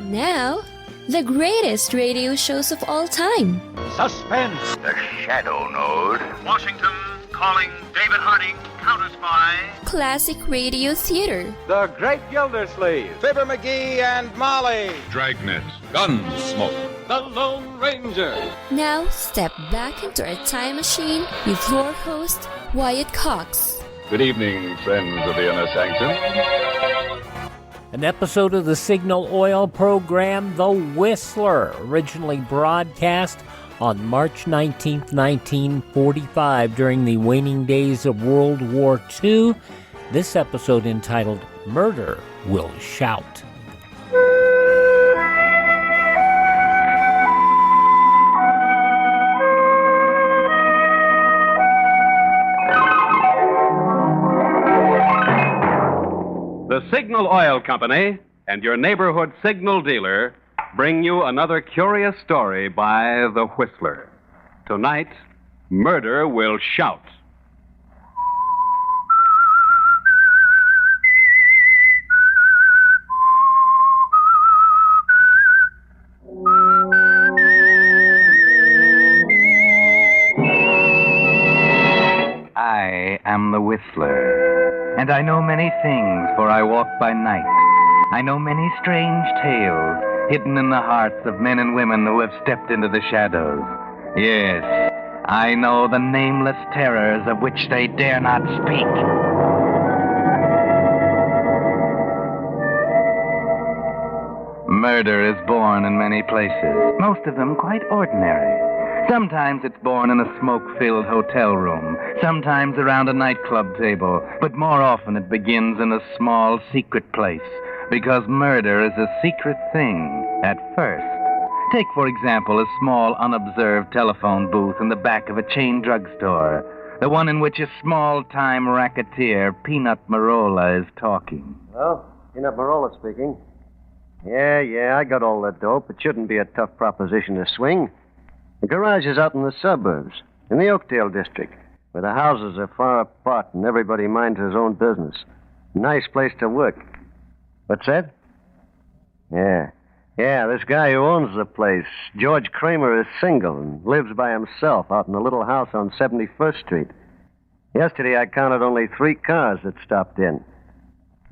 Now, the greatest radio shows of all time. Suspense. The Shadow Node. Washington calling David Harding, Counter Spy. Classic radio theater. The Great Gildersleeve. Fibber McGee and Molly. Dragnet. Gunsmoke. The Lone Ranger. Now, step back into our time machine with your host, Wyatt Cox. Good evening, friends of the Inner Sanctum. An episode of the Signal Oil program, The Whistler, originally broadcast on March 19, 1945, during the waning days of World War II. This episode entitled Murder Will Shout. The Signal Oil Company and your neighborhood signal dealer bring you another curious story by The Whistler. Tonight, Murder Will Shout. I am the Whistler, and I know many things, for I walk by night. I know many strange tales hidden in the hearts of men and women who have stepped into the shadows. Yes, I know the nameless terrors of which they dare not speak. Murder is born in many places, most of them quite ordinary. Sometimes it's born in a smoke-filled hotel room, sometimes around a nightclub table, but more often it begins in a small, secret place, because murder is a secret thing at first. Take, for example, a small, unobserved telephone booth in the back of a chain drugstore, the one in which a small-time racketeer, Peanut Marola, is talking. Well, Peanut Marola speaking. Yeah, I got all that dope. It shouldn't be a tough proposition to swing. The garage is out in the suburbs, in the Oakdale district, where the houses are far apart and everybody minds his own business. Nice place to work. What's that? Yeah, this guy who owns the place, George Kramer, is single and lives by himself out in a little house on 71st Street. Yesterday I counted only 3 cars that stopped in.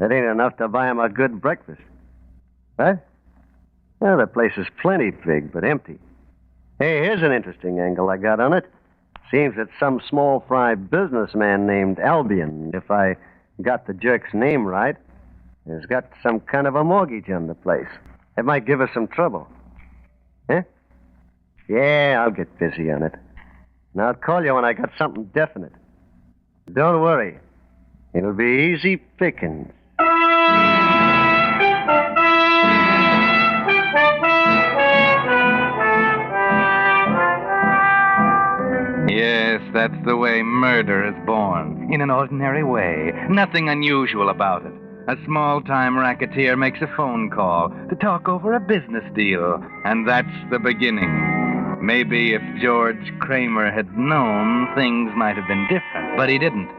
That ain't enough to buy him a good breakfast. What? Well, the place is plenty big, but empty. Hey, here's an interesting angle I got on it. Seems that some small fry businessman named Albion, if I got the jerk's name right, has got some kind of a mortgage on the place. It might give us some trouble. Huh? Yeah, I'll get busy on it. And I'll call you when I got something definite. Don't worry. It'll be easy pickings. Yes, that's the way murder is born. In an ordinary way. Nothing unusual about it. A small-time racketeer makes a phone call to talk over a business deal, and that's the beginning. Maybe if George Kramer had known, things might have been different, but he didn't.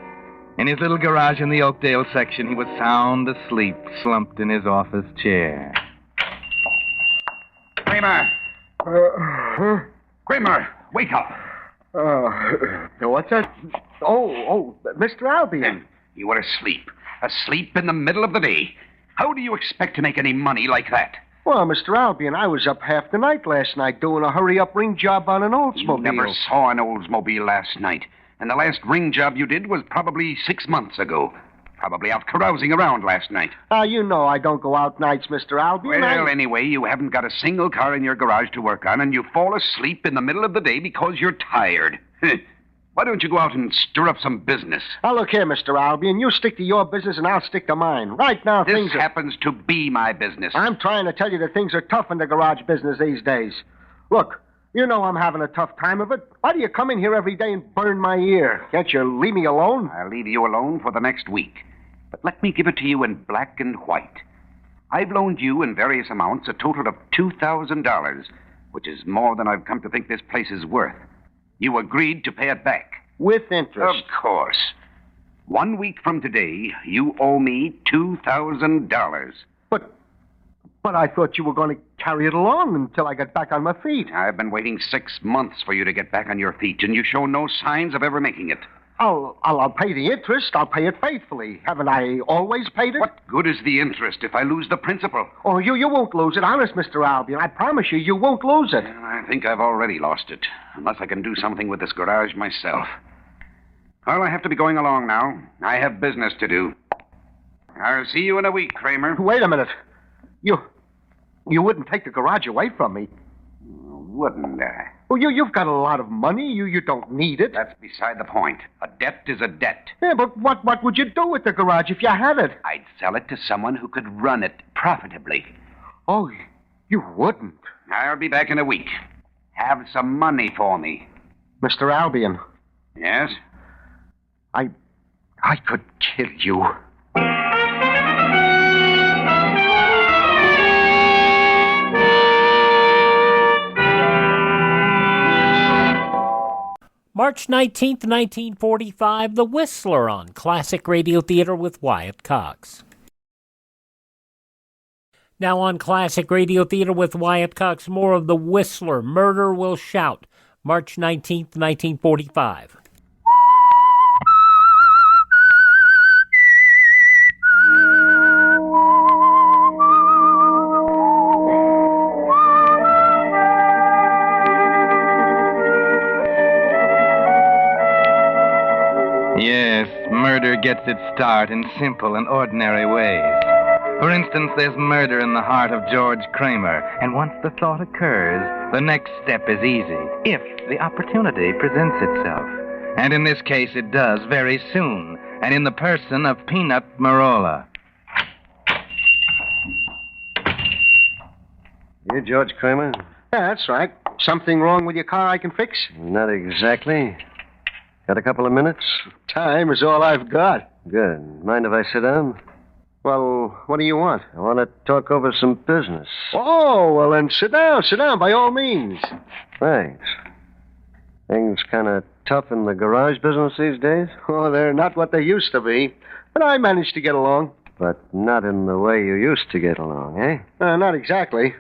In his little garage in the Oakdale section, he was sound asleep, slumped in his office chair. Kramer! Kramer, wake up. What's that? Oh, Mr. Albion. You were asleep. Asleep in the middle of the day. How do you expect to make any money like that? Well, Mr. Albion, I was up half the night last night doing a hurry-up ring job on an Oldsmobile. You never saw an Oldsmobile last night. And the last ring job you did was probably 6 months ago. Probably out carousing around last night. You know I don't go out nights, Mr. Albion. Well, anyway, you haven't got a single car in your garage to work on, and you fall asleep in the middle of the day because you're tired. Why don't you go out and stir up some business? Now, look here, Mr. Albion. You stick to your business and I'll stick to mine. Right now, This happens to be my business. I'm trying to tell you that things are tough in the garage business these days. Look, you know I'm having a tough time of it. Why do you come in here every day and burn my ear? Can't you leave me alone? I'll leave you alone for the next week. But let me give it to you in black and white. I've loaned you in various amounts a total of $2,000, which is more than I've come to think this place is worth. You agreed to pay it back. With interest. Of course. 1 week from today, you owe me $2,000. But I thought you were going to carry it along until I got back on my feet. I've been waiting 6 months for you to get back on your feet, and you show no signs of ever making it. I'll pay the interest. I'll pay it faithfully. Haven't I always paid it? What good is the interest if I lose the principal? Oh, you won't lose it. Honest, Mr. Albion. I promise you won't lose it. I think I've already lost it, unless I can do something with this garage myself. Well, I have to be going along now. I have business to do. I'll see you in a week, Kramer. Wait a minute. You wouldn't take the garage away from me. Wouldn't I? Well, you've got a lot of money. You don't need it. That's beside the point. A debt is a debt. Yeah, but what would you do with the garage if you had it? I'd sell it to someone who could run it profitably. Oh, you wouldn't. I'll be back in a week. Have some money for me. Mr. Albion. Yes? I could kill you. March 19th, 1945, The Whistler on Classic Radio Theater with Wyatt Cox. Now on Classic Radio Theater with Wyatt Cox, more of The Whistler, Murder Will Shout, March 19th, 1945. Yes, murder gets its start in simple and ordinary ways. For instance, there's murder in the heart of George Kramer, and once the thought occurs, the next step is easy, if the opportunity presents itself. And in this case, it does very soon, and in the person of Peanut Marola. You, George Kramer? Yeah, that's right. Something wrong with your car I can fix? Not exactly. Got a couple of minutes? Time is all I've got. Good. Mind if I sit down? Well, what do you want? I want to talk over some business. Oh, well, then sit down, by all means. Thanks. Things kind of tough in the garage business these days? Oh, they're not what they used to be. But I managed to get along. But not in the way you used to get along, eh? Not exactly.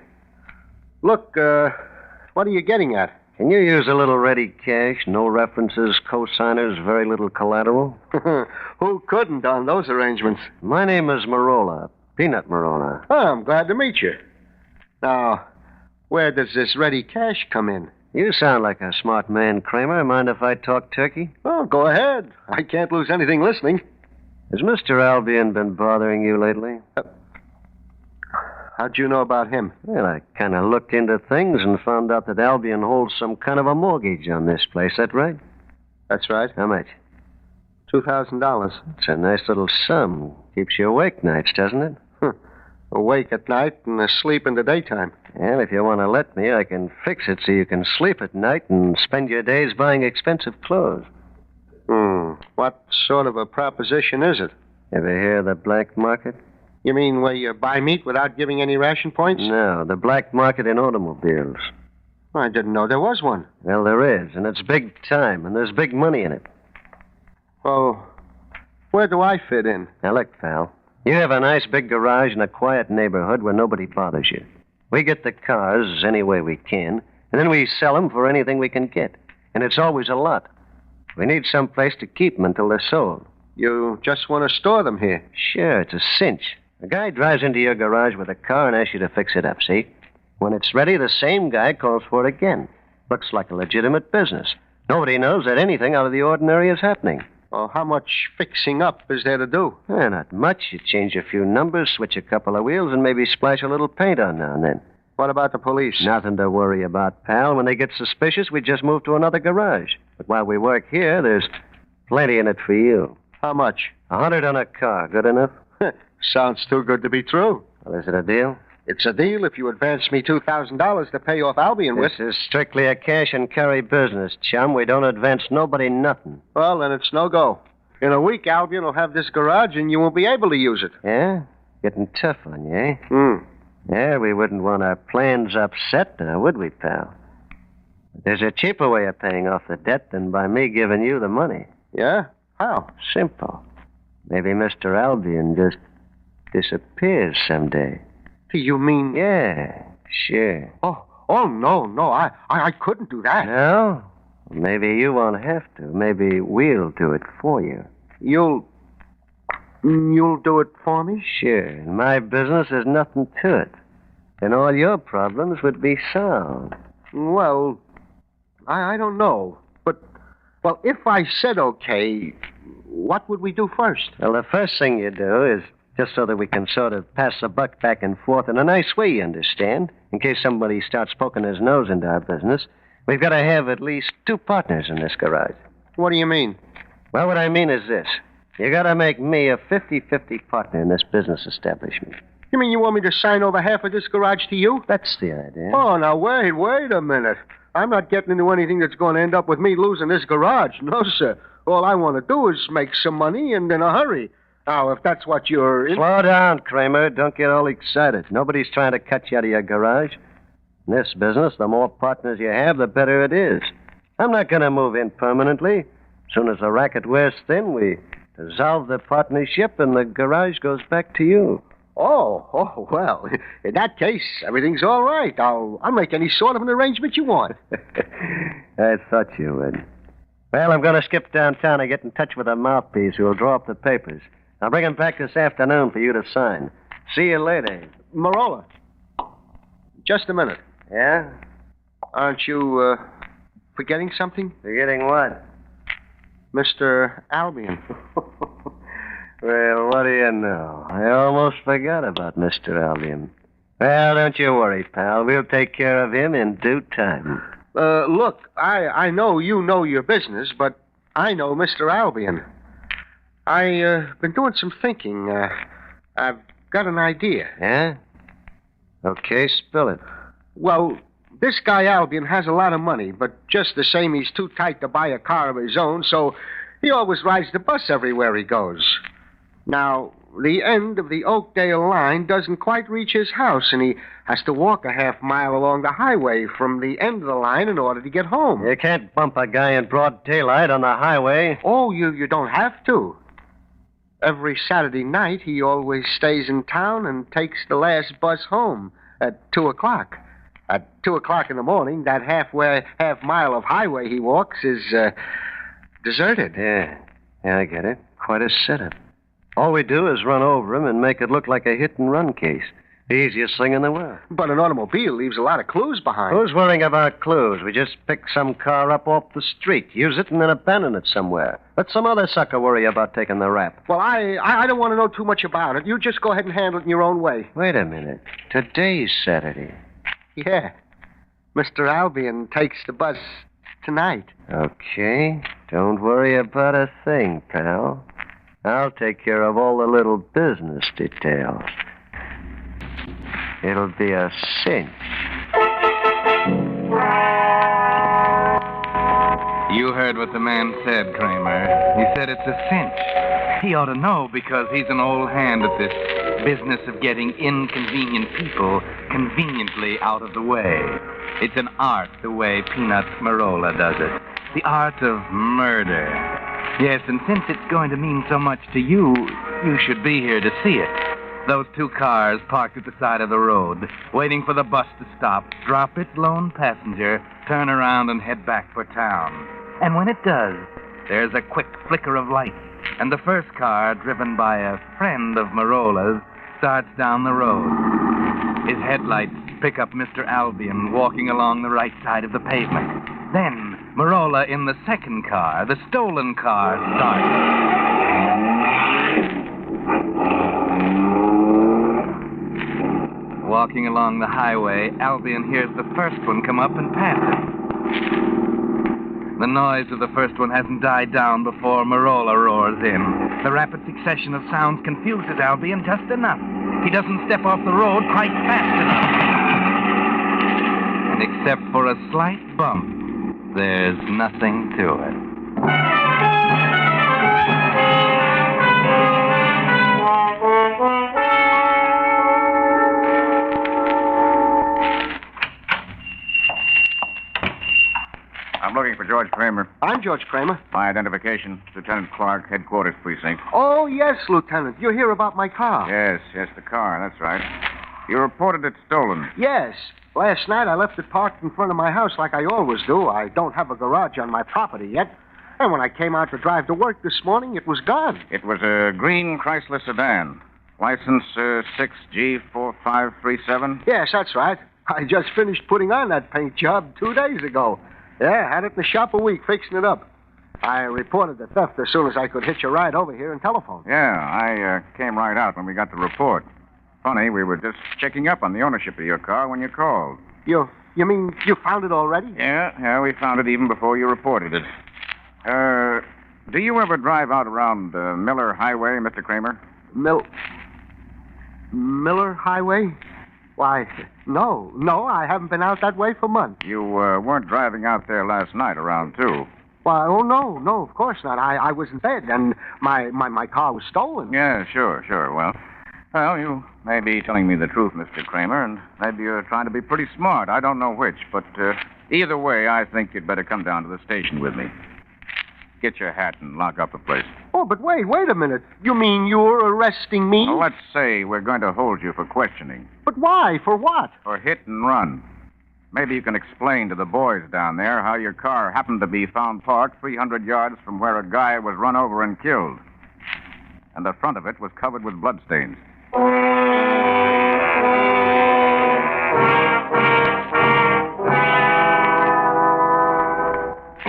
Look, what are you getting at? Can you use a little ready cash? No references, co-signers, very little collateral? Who couldn't on those arrangements? My name is Marola, Peanut Marola. Oh, I'm glad to meet you. Now, where does this ready cash come in? You sound like a smart man, Kramer. Mind if I talk turkey? Oh, go ahead. I can't lose anything listening. Has Mr. Albion been bothering you lately? How'd you know about him? Well, I kind of looked into things and found out that Albion holds some kind of a mortgage on this place. That right? That's right. How much? $2,000. It's a nice little sum. Keeps you awake nights, doesn't it? Awake at night and asleep in the daytime. Well, if you want to let me, I can fix it so you can sleep at night and spend your days buying expensive clothes. What sort of a proposition is it? Ever hear of the black market? You mean where you buy meat without giving any ration points? No, the black market in automobiles. I didn't know there was one. Well, there is, and it's big time, and there's big money in it. Well, where do I fit in? Now, look, pal. You have a nice big garage in a quiet neighborhood where nobody bothers you. We get the cars any way we can, and then we sell them for anything we can get. And it's always a lot. We need some place to keep them until they're sold. You just want to store them here? Sure, it's a cinch. A guy drives into your garage with a car and asks you to fix it up, see? When it's ready, the same guy calls for it again. Looks like a legitimate business. Nobody knows that anything out of the ordinary is happening. Well, how much fixing up is there to do? Not much. You change a few numbers, switch a couple of wheels, and maybe splash a little paint on now and then. What about the police? Nothing to worry about, pal. When they get suspicious, we just move to another garage. But while we work here, there's plenty in it for you. How much? $100 on a car. Good enough? Sounds too good to be true. Well, is it a deal? It's a deal if you advance me $2,000 to pay off Albion with. This is strictly a cash and carry business, chum. We don't advance nobody nothing. Well, then it's no go. In a week, Albion will have this garage, and you won't be able to use it. Yeah? Getting tough on you, eh? Yeah, we wouldn't want our plans upset now, would we, pal? But there's a cheaper way of paying off the debt than by me giving you the money. Yeah? How? Simple. Maybe Mr. Albion just disappears someday. Do you mean... Yeah, sure. Oh, no. I couldn't do that. No? Maybe you won't have to. Maybe we'll do it for you. You'll do it for me? Sure. In my business, there's nothing to it. And all your problems would be solved. Well, I don't know. But, well, if I said okay, what would we do first? Well, the first thing you do is just so that we can sort of pass the buck back and forth in a nice way, you understand? In case somebody starts poking his nose into our business, we've got to have at least 2 partners in this garage. What do you mean? Well, what I mean is this. You got to make me a 50-50 partner in this business establishment. You mean you want me to sign over half of this garage to you? That's the idea. Oh, now, wait a minute. I'm not getting into anything that's going to end up with me losing this garage. No, sir. All I want to do is make some money and in a hurry. Now, if that's what you're... Slow down, Kramer. Don't get all excited. Nobody's trying to cut you out of your garage. In this business, the more partners you have, the better it is. I'm not going to move in permanently. As soon as the racket wears thin, we dissolve the partnership and the garage goes back to you. Oh, well, in that case, everything's all right. I'll make any sort of an arrangement you want. I thought you would. Well, I'm going to skip downtown and get in touch with a mouthpiece who will draw up the papers. I'll bring him back this afternoon for you to sign. See you later. Marola, just a minute. Yeah? Aren't you, forgetting something? Forgetting what? Mr. Albion. Well, what do you know? I almost forgot about Mr. Albion. Well, don't you worry, pal. We'll take care of him in due time. Look, I know you know your business, but I know Mr. Albion. I've been doing some thinking. I've got an idea. Yeah? Okay, spill it. Well, this guy Albion has a lot of money, but just the same, he's too tight to buy a car of his own, so he always rides the bus everywhere he goes. Now, the end of the Oakdale line doesn't quite reach his house, and he has to walk a half mile along the highway from the end of the line in order to get home. You can't bump a guy in broad daylight on the highway. Oh, you don't have to. Every Saturday night, he always stays in town and takes the last bus home at 2 o'clock. At 2 o'clock in the morning, that half mile of highway he walks is deserted. Yeah, I get it. Quite a setup. All we do is run over him and make it look like a hit-and-run case. The easiest thing in the world. But an automobile leaves a lot of clues behind. Who's worrying about clues? We just pick some car up off the street, use it, and then abandon it somewhere. Let some other sucker worry about taking the rap. Well, I don't want to know too much about it. You just go ahead and handle it in your own way. Wait a minute. Today's Saturday. Yeah. Mr. Albion takes the bus tonight. Okay. Don't worry about a thing, pal. I'll take care of all the little business details. It'll be a cinch. You heard what the man said, Kramer. He said it's a cinch. He ought to know because he's an old hand at this business of getting inconvenient people conveniently out of the way. It's an art the way Peanuts Marola does it. The art of murder. Yes, and since it's going to mean so much to you, you should be here to see it. Those 2 cars parked at the side of the road, waiting for the bus to stop, drop its lone passenger, turn around and head back for town. And when it does, there's a quick flicker of light, and the first car, driven by a friend of Marola's, starts down the road. His headlights pick up Mr. Albion walking along the right side of the pavement. Then, Marola in the second car, the stolen car, starts. Walking along the highway, Albion hears the first one come up and pass him. The noise of the first one hasn't died down before Marola roars in. The rapid succession of sounds confuses Albion just enough. He doesn't step off the road quite fast enough. And except for a slight bump, there's nothing to it. I'm looking for George Kramer. I'm George Kramer. My identification, Lieutenant Clark, Headquarters Precinct. Oh, yes, Lieutenant. You're here about my car. Yes, the car, that's right. You reported it stolen. Yes. Last night I left it parked in front of my house like I always do. I don't have a garage on my property yet. And when I came out to drive to work this morning, it was gone. It was a green Chrysler sedan. License 6G4537. Yes, that's right. I just finished putting on that paint job 2 days ago. Yeah, had it in the shop a week fixing it up. I reported the theft as soon as I could hitch a ride over here and telephone. Yeah, I came right out when we got the report. Funny, we were just checking up on the ownership of your car when you called. You mean you found it already? Yeah, we found it even before you reported it. Do you ever drive out around Miller Highway, Mr. Kramer? Miller Highway? Why, no, I haven't been out that way for months. You weren't driving out there last night around 2. Why, oh, no, of course not. I was in bed, and my car was stolen. Yeah, sure. Well, you may be telling me the truth, Mr. Kramer, and maybe you're trying to be pretty smart. I don't know which, but either way, I think you'd better come down to the station with me. Get your hat and lock up the place. Oh, but wait a minute. You mean you're arresting me? Well, let's say we're going to hold you for questioning. But why? For what? For hit and run. Maybe you can explain to the boys down there how your car happened to be found parked 300 yards from where a guy was run over and killed. And the front of it was covered with bloodstains.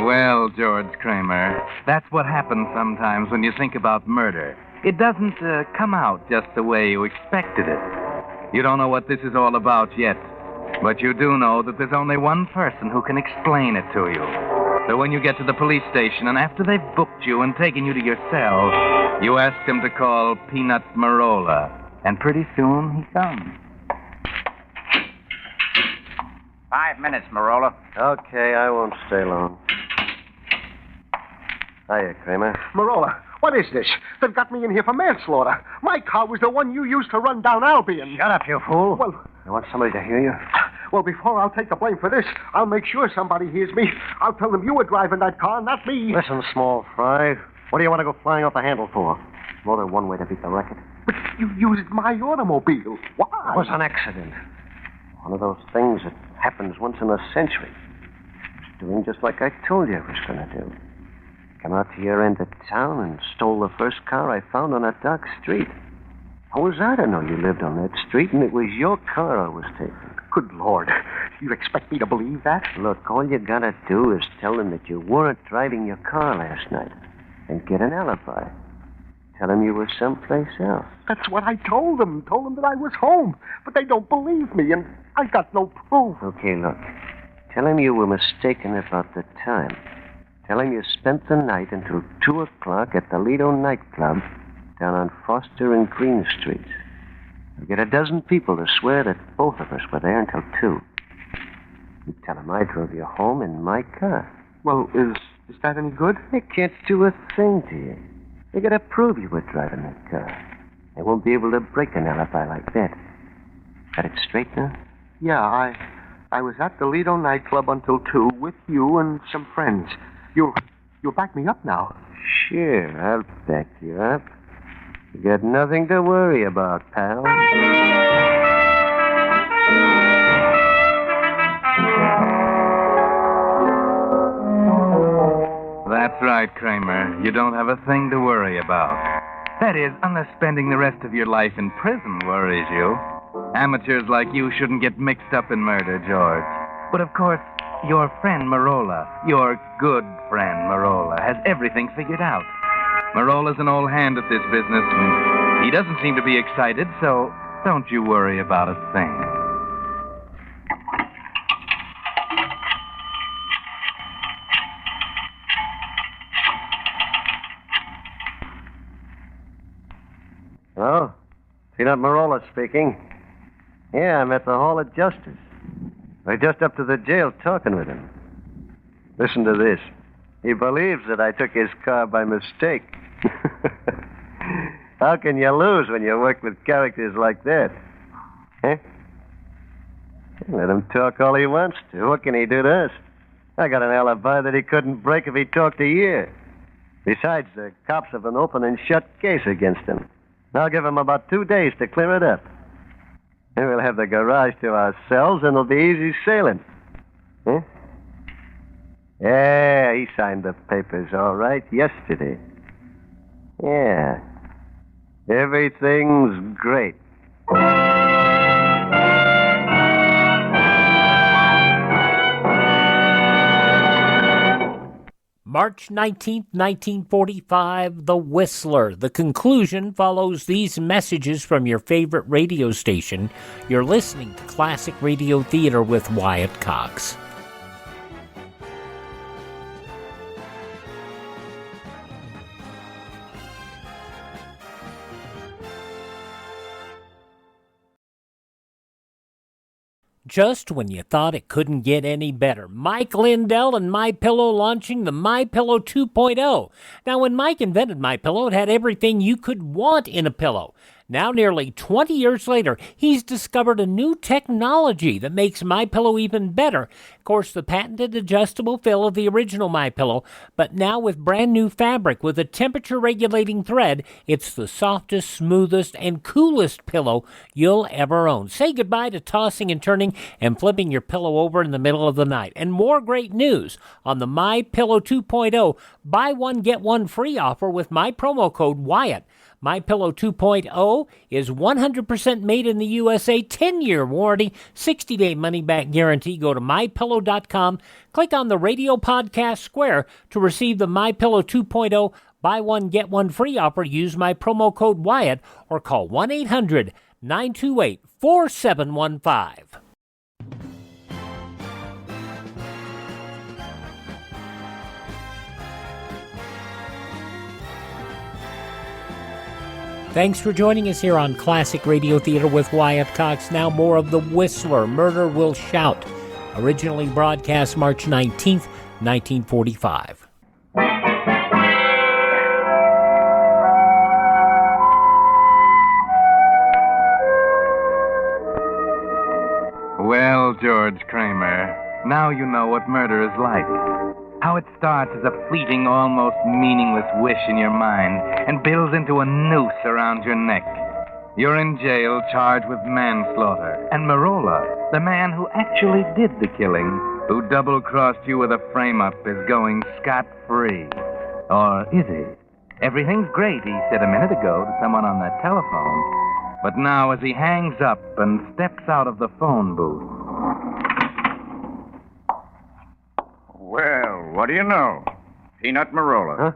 Well, George Kramer, that's what happens sometimes when you think about murder. It doesn't come out just the way you expected it. You don't know what this is all about yet, but you do know that there's only one person who can explain it to you. So when you get to the police station and after they've booked you and taken you to your cell, you ask them to call Peanut Marola, and pretty soon he comes. 5 minutes, Marola. Okay, I won't stay long. Hiya, Kramer. Marola, what is this? They've got me in here for manslaughter. My car was the one you used to run down Albion. Shut up, you fool. Well, You want somebody to hear you? Well, before I'll take the blame for this, I'll make sure somebody hears me. I'll tell them you were driving that car, not me. Listen, small fry. What do you want to go flying off the handle for? More than one way to beat the racket. But you used my automobile. Why? It was an accident. One of those things that happens once in a century. I was doing just like I told you I was going to do. Come out to your end of town and stole the first car I found on a dark street. How was I to know you lived on that street and it was your car I was taking? Good Lord. You expect me to believe that? Look, all you gotta do is tell them that you weren't driving your car last night and get an alibi. Tell them you were someplace else. That's what I told them. Told them that I was home. But they don't believe me, and I got no proof. Okay, look. Tell them you were mistaken about the time. Tell him you spent the night until 2 o'clock at the Lido nightclub down on Foster and Green Streets. You'll get a dozen people to swear that both of us were there until 2. You tell them I drove you home in my car. Well, is that any good? They can't do a thing to you. They gotta prove you were driving that car. They won't be able to break an alibi like that. Got it straight now? Yeah, I was at the Lido nightclub until 2 with you and some friends. You'll back me up now. Sure, I'll back you up. You got nothing to worry about, pal. That's right, Kramer. You don't have a thing to worry about. That is, unless spending the rest of your life in prison worries you. Amateurs like you shouldn't get mixed up in murder, George. But of course, your friend Marola, your good friend Marola, has everything figured out. Marola's an old hand at this business, and he doesn't seem to be excited, so don't you worry about a thing. Hello? Peanut Marola speaking. Yeah, I'm at the Hall of Justice. We're just up to the jail talking with him. Listen to this. He believes that I took his car by mistake. How can you lose when you work with characters like that? Huh? Let him talk all he wants to. What can he do to us? I got an alibi that he couldn't break if he talked a year. Besides, the cops have an open and shut case against him. I'll give him about 2 days to clear it up. And we'll have the garage to ourselves, and it'll be easy sailing. Huh? Yeah, he signed the papers all right yesterday. Yeah. Everything's great. March 19th, 1945, The Whistler. The conclusion follows these messages from your favorite radio station. You're listening to Classic Radio Theater with Wyatt Cox. Just when you thought it couldn't get any better, Mike Lindell and MyPillow launching the MyPillow 2.0. Now, when Mike invented MyPillow, it had everything you could want in a pillow. Now, nearly 20 years later, he's discovered a new technology that makes MyPillow even better. Of course, the patented adjustable fill of the original MyPillow, but now with brand new fabric with a temperature-regulating thread, it's the softest, smoothest, and coolest pillow you'll ever own. Say goodbye to tossing and turning and flipping your pillow over in the middle of the night. And more great news on the MyPillow 2.0 buy one, get one free offer with my promo code Wyatt. MyPillow 2.0 is 100% made in the USA, 10-year warranty, 60-day money-back guarantee. Go to MyPillow.com, click on the radio podcast square to receive the MyPillow 2.0 buy one, get one free offer. Use my promo code Wyatt or call 1-800-928-4715. Thanks for joining us here on Classic Radio Theater with Wyatt Cox. Now more of The Whistler, Murder Will Shout. Originally broadcast March 19th, 1945. Well, George Kramer, now you know what murder is like. How it starts as a fleeting, almost meaningless wish in your mind and builds into a noose around your neck. You're in jail charged with manslaughter. And Marola, the man who actually did the killing, who double-crossed you with a frame-up, is going scot-free. Or is he? Everything's great, he said a minute ago to someone on that telephone. But now as he hangs up and steps out of the phone booth... Well, what do you know? Peanut Marola. Huh?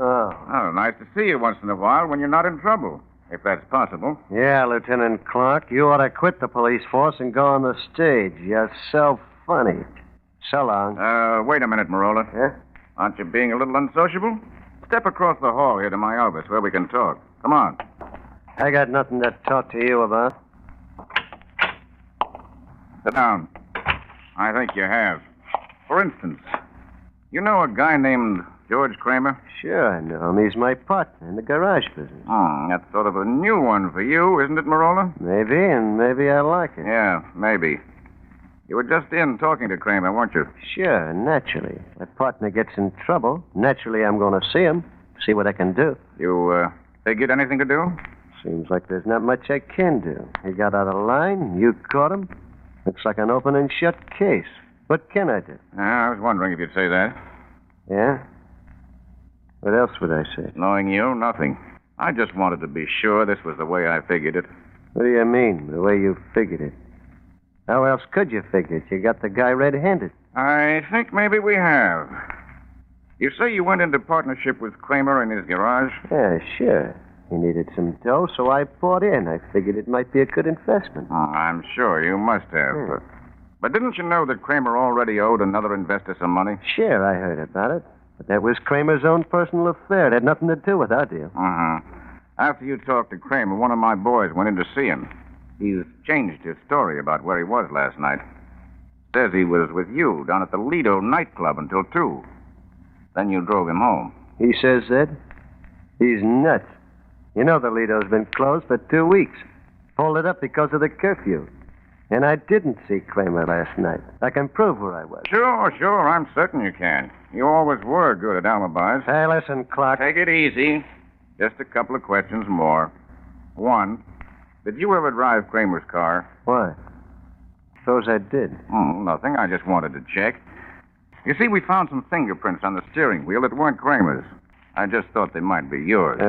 Oh. Oh, nice to see you once in a while when you're not in trouble, if that's possible. Yeah, Lieutenant Clark, you ought to quit the police force and go on the stage. You're so funny. So long. Wait a minute, Marola. Yeah? Aren't you being a little unsociable? Step across the hall here to my office where we can talk. Come on. I got nothing to talk to you about. Sit down. I think you have. For instance, you know a guy named George Kramer? Sure, I know him. He's my partner in the garage business. That's sort of a new one for you, isn't it, Marola? Maybe, and maybe I like it. Yeah, maybe. You were just in talking to Kramer, weren't you? Sure, naturally. My partner gets in trouble. Naturally, I'm going to see him, see what I can do. You, figured anything to do? Seems like there's not much I can do. He got out of line, you caught him. Looks like an open and shut case. What can I do? I was wondering if you'd say that. Yeah? What else would I say? Knowing you, nothing. I just wanted to be sure this was the way I figured it. What do you mean, the way you figured it? How else could you figure it? You got the guy red-handed. I think maybe we have. You say you went into partnership with Kramer in his garage? Yeah, sure. He needed some dough, so I bought in. I figured it might be a good investment. I'm sure you must have. But didn't you know that Kramer already owed another investor some money? Sure, I heard about it. But that was Kramer's own personal affair. It had nothing to do with our deal. After you talked to Kramer, one of my boys went in to see him. He's changed his story about where he was last night. Says he was with you down at the Lido nightclub until 2. Then you drove him home. He says that? He's nuts. You know the Lido's been closed for 2 weeks. Pulled it up because of the curfew. And I didn't see Kramer last night. I can prove where I was. Sure. I'm certain you can. You always were good at alibis. Hey, listen, Clark. Take it easy. Just a couple of questions more. One, Did you ever drive Kramer's car? Why? Suppose I did. Nothing. I just wanted to check. You see, we found some fingerprints on the steering wheel that weren't Kramer's. I just thought they might be yours.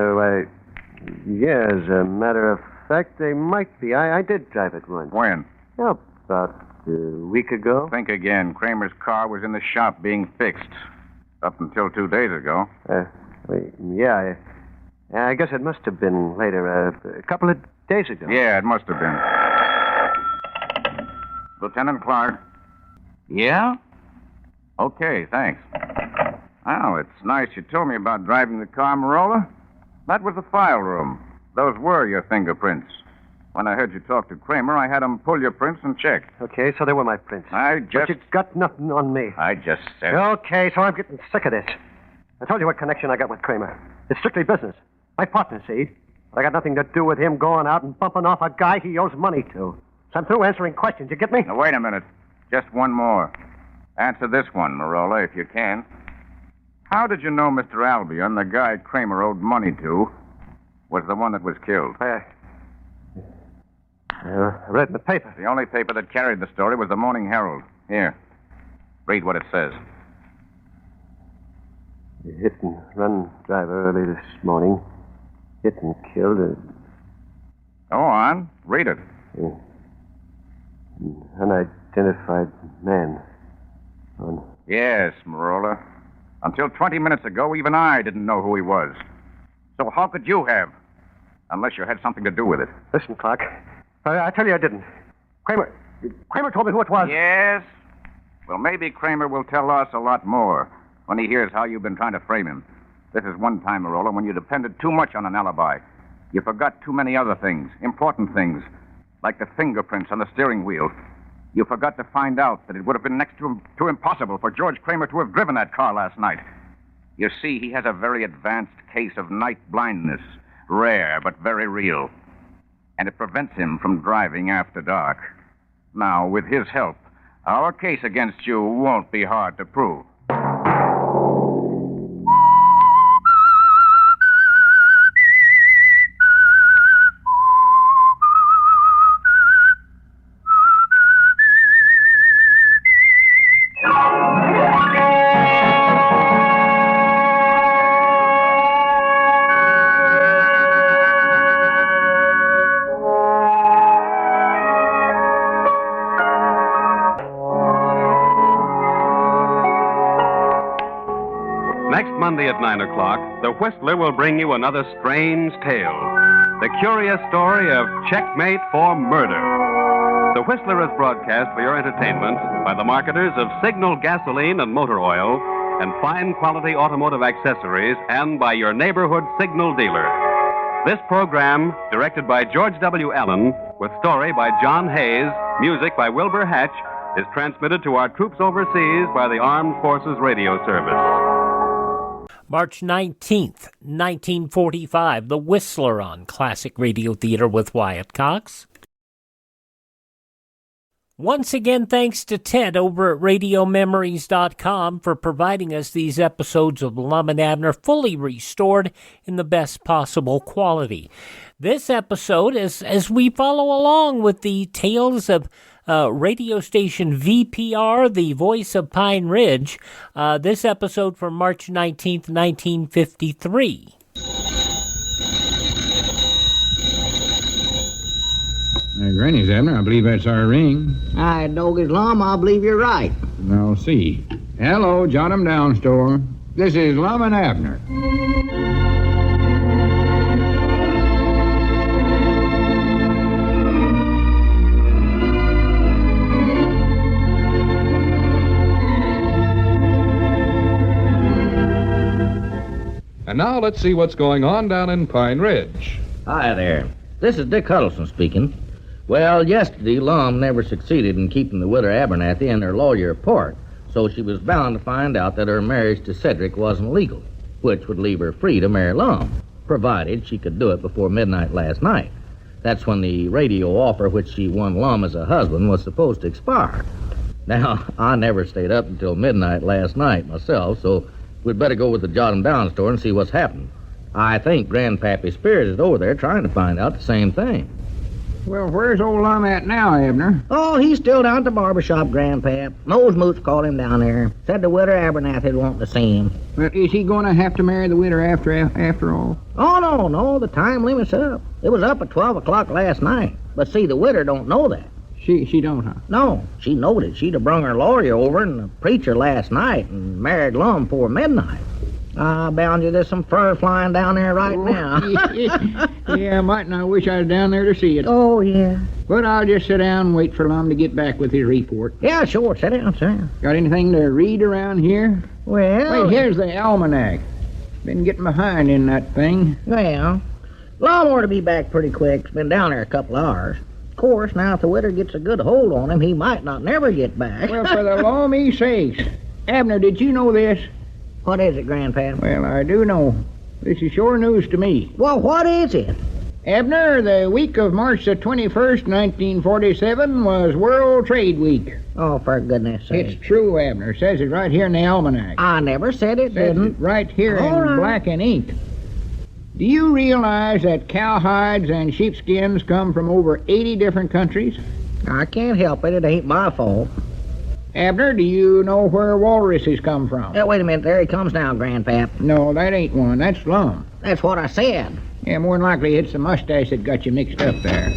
Yeah, as a matter of fact, they might be. I did drive it once. When? Oh, about a week ago. Think again. Kramer's car was in the shop being fixed. Up until 2 days ago. Yeah, I guess it must have been later, a couple of days ago. Yeah, it must have been. Lieutenant Clark. Yeah? Okay, thanks. Well, it's nice you told me about driving the car, Marola. That was the file room. Those were your fingerprints. When I heard you talk to Kramer, I had him pull your prints and check. Okay, so they were my prints. But you got nothing on me. I just said... Okay, so I'm getting sick of this. I told you what connection I got with Kramer. It's strictly business. My partner, see? I got nothing to do with him going out and bumping off a guy he owes money to. So I'm through answering questions. You get me? Now, wait a minute. Just one more. Answer this one, Marola, if you can. How did you know Mr. Albion, the guy Kramer owed money to, was the one that was killed? I read in the paper. The only paper that carried the story was the Morning Herald. Here. Read what it says. Hit and run driver early this morning. Hit and killed a... Go on. Read it. Unidentified man. Yes, Marola. Until 20 minutes ago, even I didn't know who he was. So how could you have? Unless you had something to do with it. Listen, Clark. I tell you I didn't. Kramer told me who it was. Yes? Well, maybe Kramer will tell us a lot more when he hears how you've been trying to frame him. This is one time, Marola, when you depended too much on an alibi. You forgot too many other things, important things, like the fingerprints on the steering wheel. You forgot to find out that it would have been next to impossible for George Kramer to have driven that car last night. You see, he has a very advanced case of night blindness, rare but very real. And it prevents him from driving after dark. Now, with his help, our case against you won't be hard to prove. Next Monday at 9 o'clock, the Whistler will bring you another strange tale. The curious story of Checkmate for Murder. The Whistler is broadcast for your entertainment by the marketers of Signal gasoline and motor oil and fine quality automotive accessories and by your neighborhood Signal dealer. This program, directed by George W. Allen, with story by John Hayes, music by Wilbur Hatch, is transmitted to our troops overseas by the Armed Forces Radio Service. March 19th, 1945, The Whistler on Classic Radio Theater with Wyatt Cox. Once again, thanks to Ted over at RadioMemories.com for providing us these episodes of Lum-and-Abner fully restored in the best possible quality. This episode, as we follow along with the tales of radio station VPR, the voice of Pine Ridge, this episode from March 19th, 1953. Granny's, Abner. I believe that's our ring. I dog his lum. I believe you're right. I'll see. Hello, Jot 'em Down store. This is Lum-and-Abner. And now let's see what's going on down in Pine Ridge. Hi there. This is Dick Huddleston speaking. Well, yesterday, Lum never succeeded in keeping the widow Abernathy and her lawyer apart, so she was bound to find out that her marriage to Cedric wasn't legal, which would leave her free to marry Lum, provided she could do it before midnight last night. That's when the radio offer which she won Lum as a husband was supposed to expire. Now, I never stayed up until midnight last night myself, so we'd better go with the Jot 'em Down store and see what's happening. I think Grandpappy Spears is over there trying to find out the same thing. Well, where's old Lum at now, Abner? Oh, he's still down at the barber shop, Grandpap. Mose Moots called him down there. Said the widow Abernathy'd want to see him. Well, is he going to have to marry the widow after all? Oh, no, the time limit's up. It was up at 12 o'clock last night. But see, the widow don't know that. She don't, huh? No, she knowed it. She'd have brung her lawyer over and the preacher last night and married Lum before midnight. I bound you there's some fur flying down there right now. Yeah, mightn't I wish I was down there to see it. Oh, yeah. But I'll just sit down and wait for Lum to get back with his report. Yeah, sure. Sit down. Got anything to read around here? Well... Wait, here's the almanac. Been getting behind in that thing. Well, Lum ought to be back pretty quick. It's been down there a couple hours. Of course, now if the widow gets a good hold on him, he might not never get back. Well, for the law me sakes. Abner, did you know this? What is it, Grandpa? Well, I do know. This is sure news to me. Well, what is it? Abner, the week of March the 21st, 1947 was World Trade Week. Oh, for goodness sake. It's true, Abner. Says it right here in the almanac. I never said it, Says didn't. it right here All in right. black and ink. Do you realize that cowhides and sheepskins come from over 80 different countries? I can't help it. It ain't my fault. Abner, do you know where walruses come from? Wait a minute. There he comes now, Grandpap. No, that ain't one. That's Lum. That's what I said. Yeah, more than likely it's the mustache that got you mixed up there.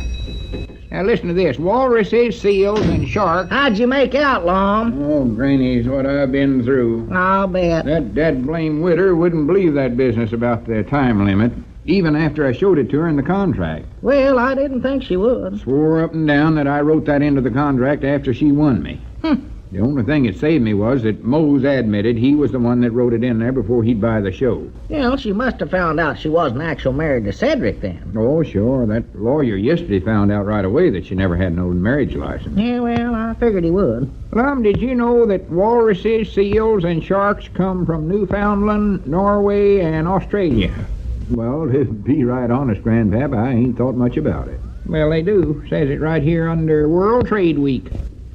Now listen to this. Walruses, seals, and sharks... How'd you make out, Lum? Oh, Granny's what I've been through. I'll bet. That blame widder wouldn't believe that business about the time limit, even after I showed it to her in the contract. Well, I didn't think she would. Swore up and down that I wrote that into the contract after she won me. The only thing that saved me was that Mose admitted he was the one that wrote it in there before he'd buy the show. Well, she must have found out she wasn't actually married to Cedric then. Oh, sure. That lawyer yesterday found out right away that she never had no marriage license. Yeah, well, I figured he would. Lum, did you know that walruses, seals, and sharks come from Newfoundland, Norway, and Australia? Well, to be right honest, Grandpap, I ain't thought much about it. Well, they do. Says it right here under World Trade Week.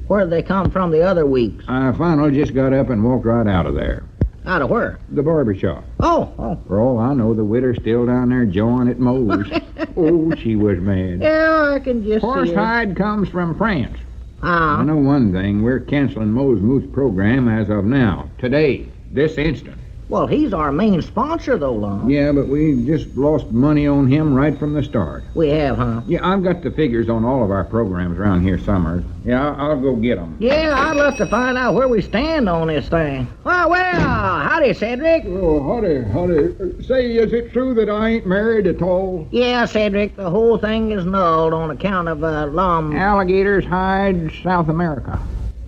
Where'd they come from the other weeks? I finally just got up and walked right out of there. Out of where? The barber shop. Oh. For all I know, the widow's still down there jawing at Mose. Oh, she was mad. Yeah, I can just see it. Horsehide comes from France. Ah. I know one thing. We're canceling Mose Moot's program as of now. Today. This instant. Well, he's our main sponsor, though, Lum. Yeah, but we just lost money on him right from the start. We have, huh? Yeah, I've got the figures on all of our programs around here somewhere. Yeah, I'll go get them. Yeah, I'd love to find out where we stand on this thing. Well, howdy, Cedric. Oh, howdy. Say, is it true that I ain't married at all? Yeah, Cedric, the whole thing is nulled on account of, Lum. Alligators hide South America.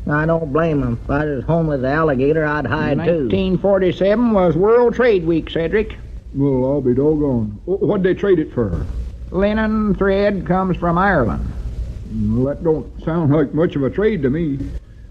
I don't blame him. If I was home as an alligator, I'd hide, too. 1947 was World Trade Week, Cedric. Well, I'll be doggone. What'd they trade it for? Linen thread comes from Ireland. Well, that don't sound like much of a trade to me.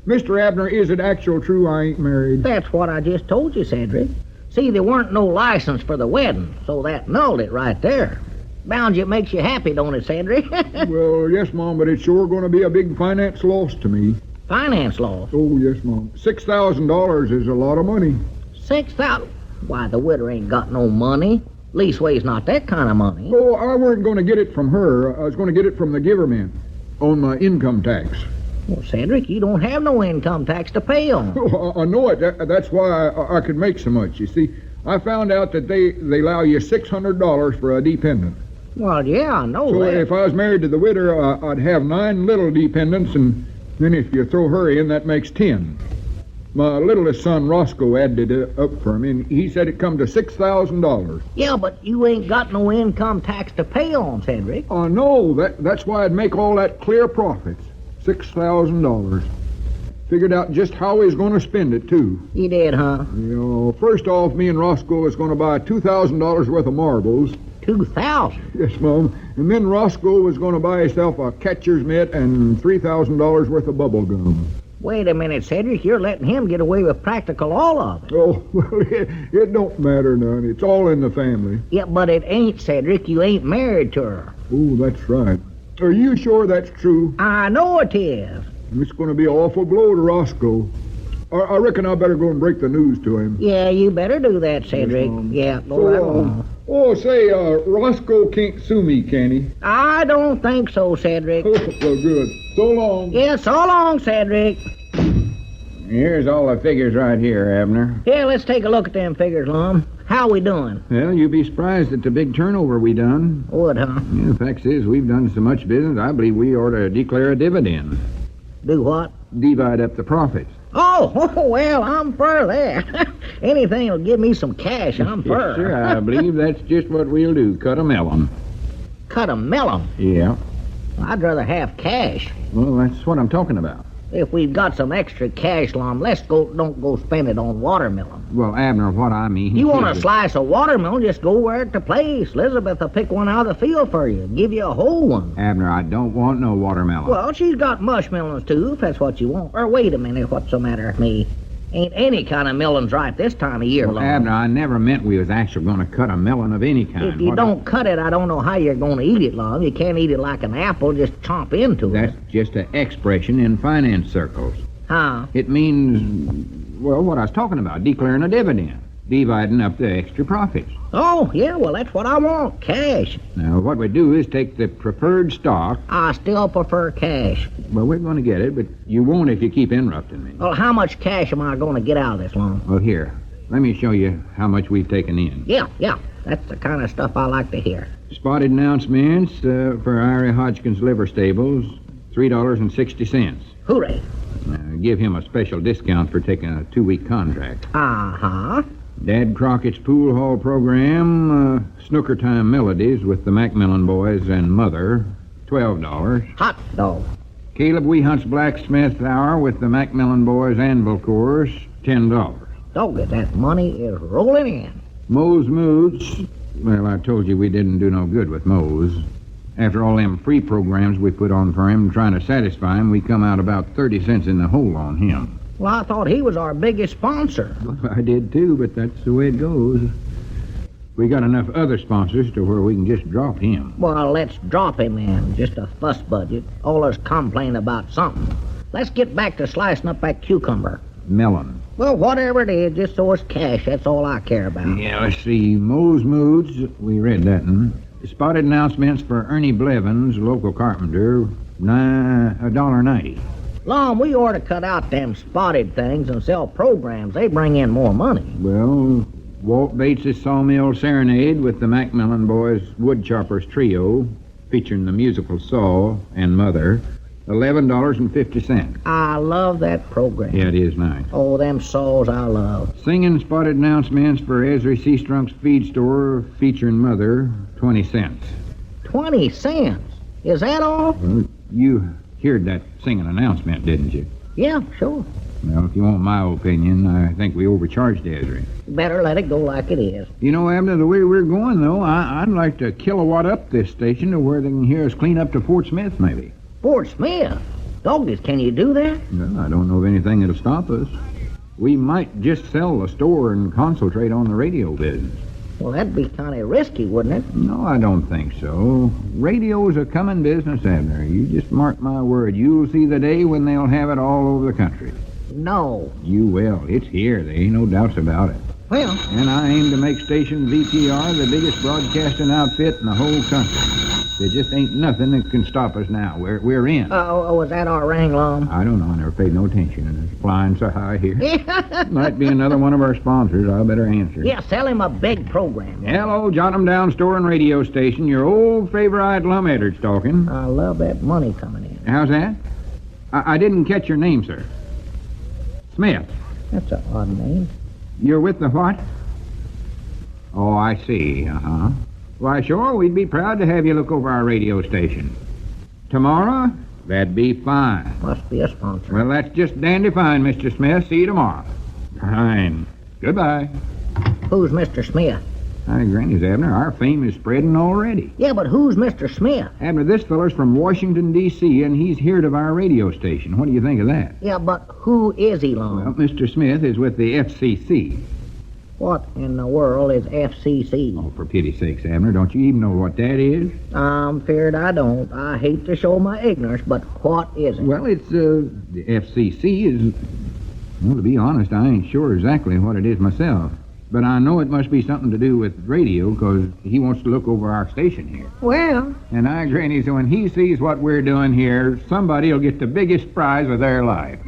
Mr. Abner, is it actual true I ain't married? That's what I just told you, Cedric. See, there weren't no license for the wedding, so that nulled it right there. Bound you it makes you happy, don't it, Cedric? Well, yes, Mom, but it's sure going to be a big finance loss to me. Finance loss? Oh, yes, Mom. $6,000 is a lot of money. 6,000? Why, the widow ain't got no money. Leastways, not that kind of money. Oh, I weren't going to get it from her. I was going to get it from the giverman on my income tax. Well, Cedric, you don't have no income tax to pay on. Oh, I know it. That's why I could make so much. You see, I found out that they allow you $600 for a dependent. Well, yeah, I know so that. If I was married to the widow, I'd have 9 little dependents, and then if you throw her in, that makes 10. My littlest son, Roscoe, added it up for me, and he said it come to $6,000. Yeah, but you ain't got no income tax to pay on, Cedric. Oh, no. That's why I'd make all that clear profits. $6,000. Figured out just how he's going to spend it, too. He did, huh? You know, first off, me and Roscoe is going to buy $2,000 worth of marbles. 2,000? Yes, Mom. And then Roscoe was going to buy himself a catcher's mitt and $3,000 worth of bubble gum. Wait a minute, Cedric. You're letting him get away with practical all of it. Oh, well, it don't matter none. It's all in the family. Yeah, but it ain't, Cedric. You ain't married to her. Oh, that's right. Are you sure that's true? I know it is. It's going to be an awful blow to Roscoe. I reckon I better go and break the news to him. Yeah, you better do that, Cedric. Yeah, go right on. Say, Roscoe can't sue me, can he? I don't think so, Cedric. Well, good. So long. Yeah, so long, Cedric. Here's all the figures right here, Abner. Yeah, let's take a look at them figures, Lum. How we doing? Well, you'd be surprised at the big turnover we done. Would, huh? Yeah, the fact is, we've done so much business, I believe we ought to declare a dividend. Do what? Divide up the profits. Oh, well, I'm for that. Anything will give me some cash, I'm for. Yes, sir, I believe that's just what we'll do. Cut a melon. Cut a melon? Yeah. I'd rather have cash. Well, that's what I'm talking about. If we've got some extra cash, Lum, don't go spend it on watermelon. Well, Abner, what I mean... You want a slice of watermelon, just go where it's the place. Elizabeth will pick one out of the field for you, give you a whole one. Abner, I don't want no watermelon. Well, she's got mushmelons, too, if that's what you want. Or wait a minute, what's the matter with me? Ain't any kind of melons ripe this time of year, Well, Lum. Abner, I never meant we was actually going to cut a melon of any kind. If you don't cut it, I don't know how you're going to eat it, Lum. You can't eat it like an apple, just chomp into it. That's just an expression in finance circles. Huh? It means, well, what I was talking about, declaring a dividend, dividing up the extra profits. Oh, yeah, well, that's what I want, cash. Now, what we do is take the preferred stock. I still prefer cash. Well, we're going to get it, but you won't if you keep interrupting me. Well, how much cash am I going to get out of this, Lum? Well, here, let me show you how much we've taken in. Yeah, that's the kind of stuff I like to hear. Spotted announcements for Irie Hodgkin's liver stables, $3.60. Hooray. Give him a special discount for taking a 2-week contract. Uh-huh. Dad Crockett's pool hall program, snooker time melodies with the Macmillan boys and mother, $12. Hot dog. Caleb Weehunt's blacksmith hour with the Macmillan boys anvil course, $10. Doggone, that money is rolling in. Moe's Moods, well, I told you we didn't do no good with Moe's. After all them free programs we put on for him trying to satisfy him, we come out about 30 cents in the hole on him. Well, I thought he was our biggest sponsor. Well, I did too, but that's the way it goes. We got enough other sponsors to where we can just drop him. Well, let's drop him then. Just a fuss budget. All us complain about something. Let's get back to slicing up that cucumber. Melon. Well, whatever it is, just so it's cash. That's all I care about. Yeah, let's see. Moe's Moods, we read that one. Spotted announcements for Ernie Blevins, local carpenter, $1.90. Lum, we ought to cut out them spotted things and sell programs. They bring in more money. Well, Walt Bates's Sawmill Serenade with the Macmillan Boys Woodchoppers Trio, featuring the musical Saw and Mother, $11.50. I love that program. Yeah, it is nice. Oh, them saws I love. Singing spotted announcements for Ezra Seastrunk's feed store, featuring Mother, 20 cents. 20 cents? Is that all? Well, you heard that singing announcement, didn't you? Yeah, sure. Well, if you want my opinion, I think we overcharged Ezra. Better let it go like it is. You know, Abner, the way we're going, though, I'd like to kilowatt up this station to where they can hear us clean up to Fort Smith, maybe. Fort Smith? Doggies, can you do that? Well, I don't know of anything that'll stop us. We might just sell the store and concentrate on the radio business. Well, that'd be kind of risky, wouldn't it? No, I don't think so. Radio's a coming business, Abner. You just mark my word. You'll see the day when they'll have it all over the country. No. You will. It's here. There ain't no doubts about it. Well. And I aim to make station VTR the biggest broadcasting outfit in the whole country. There just ain't nothing that can stop us now. We're in. Was that our ring, Lum? I don't know. I never paid no attention. And it's flying so high here. Might be another one of our sponsors. I better answer. Yeah, sell him a big program. Hello, jot 'em down store and radio station. Your old favorite lum-edder's talking. I love that money coming in. How's that? I didn't catch your name, sir. Smith. That's an odd name. You're with the what? Oh, I see. Uh-huh. Why, sure, we'd be proud to have you look over our radio station. Tomorrow? That'd be fine. Must be a sponsor. Well, that's just dandy fine, Mr. Smith. See you tomorrow. Fine. Goodbye. Who's Mr. Smith? Hi, Granny's, Abner. Our fame is spreading already. Yeah, but who's Mr. Smith? Abner, this feller's from Washington, D.C., and he's heard of our radio station. What do you think of that? Yeah, but who is he, Lum? Well, Mr. Smith is with the FCC. What in the world is FCC? Oh, for pity's sakes, Abner, don't you even know what that is? I'm feared I don't. I hate to show my ignorance, but what is it? Well, it's, the FCC is... Well, to be honest, I ain't sure exactly what it is myself. But I know it must be something to do with radio, because he wants to look over our station here. Well, And I, Granny, so when he sees what we're doing here, somebody will get the biggest prize of their life.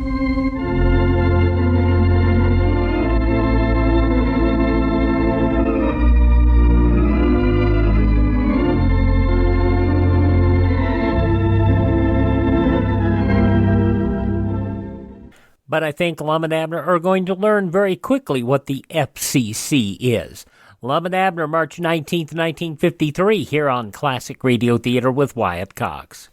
But I think Lum-and-Abner are going to learn very quickly what the FCC is. Lum-and-Abner, March 19th, 1953, here on Classic Radio Theater with Wyatt Cox.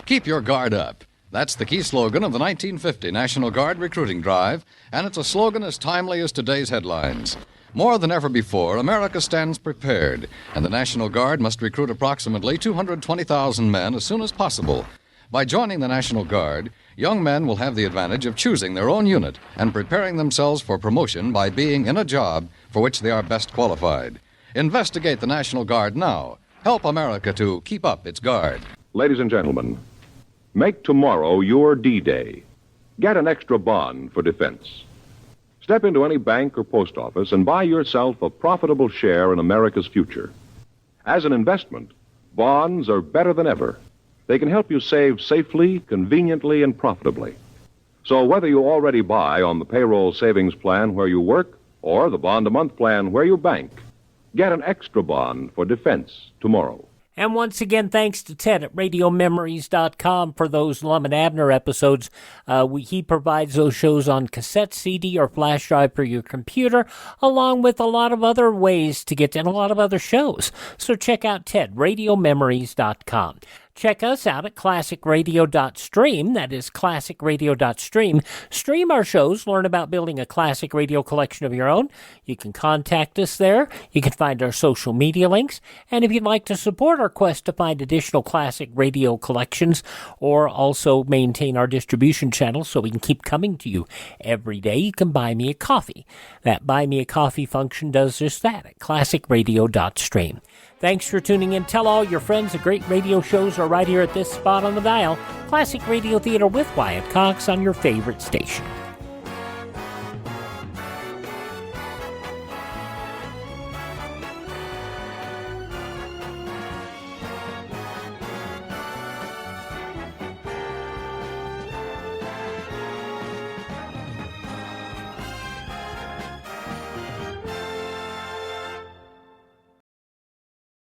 Keep your guard up. That's the key slogan of the 1950 National Guard recruiting drive, and it's a slogan as timely as today's headlines. More than ever before, America stands prepared, and the National Guard must recruit approximately 220,000 men as soon as possible. By joining the National Guard, young men will have the advantage of choosing their own unit and preparing themselves for promotion by being in a job for which they are best qualified. Investigate the National Guard now. Help America to keep up its guard. Ladies and gentlemen, make tomorrow your D-Day. Get an extra bond for defense. Step into any bank or post office and buy yourself a profitable share in America's future. As an investment, bonds are better than ever. They can help you save safely, conveniently, and profitably. So whether you already buy on the payroll savings plan where you work or the bond-a-month plan where you bank, get an extra bond for defense tomorrow. And once again, thanks to Ted at RadioMemories.com for those Lum-and-Abner episodes. He provides those shows on cassette, CD, or flash drive for your computer, along with a lot of other ways to get to and a lot of other shows. So check out Ted, RadioMemories.com. Check us out at classicradio.stream. That is classicradio.stream. Stream our shows. Learn about building a classic radio collection of your own. You can contact us there. You can find our social media links. And if you'd like to support our quest to find additional classic radio collections or also maintain our distribution channels so we can keep coming to you every day, you can buy me a coffee. That buy me a coffee function does just that at classicradio.stream. Thanks for tuning in. Tell all your friends the great radio shows are right here at this spot on the dial. Classic Radio Theater with Wyatt Cox on your favorite station.